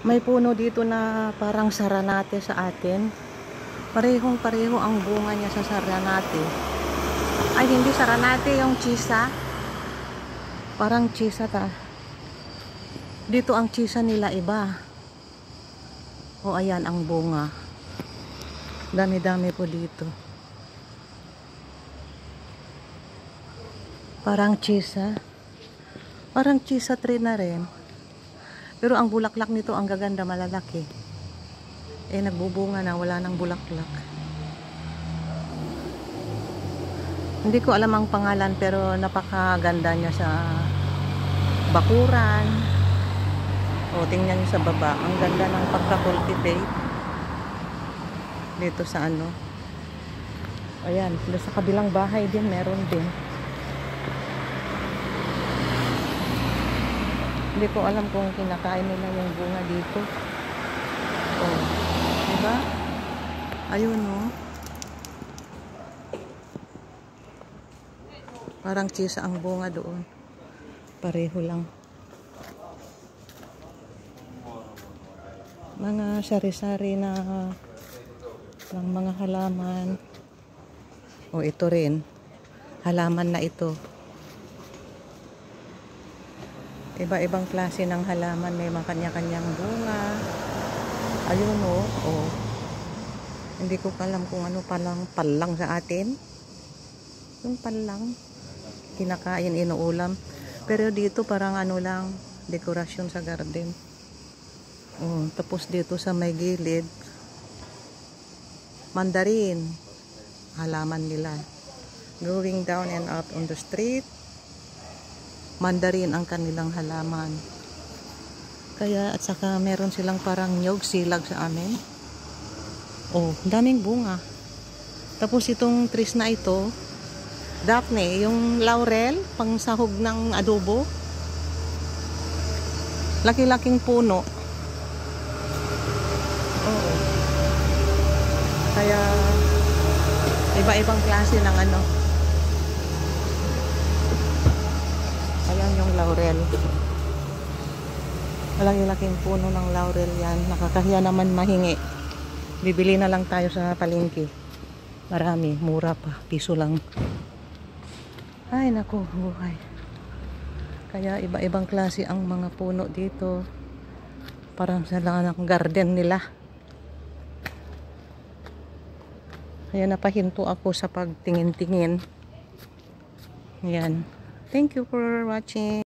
May puno dito na parang saranate sa atin. Parehong-pareho ang bunga niya sa saranate. Ay, hindi saranate, yung chisa. Parang chisa ta. Dito ang chisa nila iba. O, ayan ang bunga. Dami-dami po dito. Parang chisa. Parang chisa tree na rin. Pero ang bulaklak nito ang gaganda, malalaki. Eh, nagbubunga na, wala nang bulaklak. Hindi ko alam ang pangalan, pero napakaganda niya sa bakuran. O, tingnan niyo sa baba. Ang ganda ng pagka-cultivate. Dito sa ano. Ayan, sa kabilang bahay din, meron din. Hindi ko alam kung kinakain nila yung bunga dito. Oh, diba? Ayun, no? Parang chisa ang bunga doon. Pareho lang. Mga sari-sari na ng mga halaman. O, ito rin. Halaman na ito. Iba-ibang klase ng halaman, may mga kanya-kanyang bunga. Ayun, oh. Hindi ko alam kung ano palang sa atin. Yung palang kinakain, inuulam. Pero dito parang ano lang, dekorasyon sa garden. Oh, tapos dito sa may gilid, mandarin. Halaman nila. Going down and out on the street. Mandarin ang kanilang halaman. Kaya at saka meron silang parang nyog, silag sa amin. Oh, daming bunga. Tapos itong trees na ito, Daphne, yung laurel, pang sahog ng adobo. Laki-laking puno. Oo. Kaya iba-ibang klase ng ano. Ayan yung laurel. Malaki-laking puno ng laurel yan. Nakakahiya naman mahingi. Bibili na lang tayo sa palengke. Marami, mura pa. Piso lang. Ay, naku, buhay. Kaya iba-ibang klase ang mga puno dito. Parang sa lang ng garden nila. Kaya napahinto ako sa pagtingin-tingin. Yan. Thank you for watching.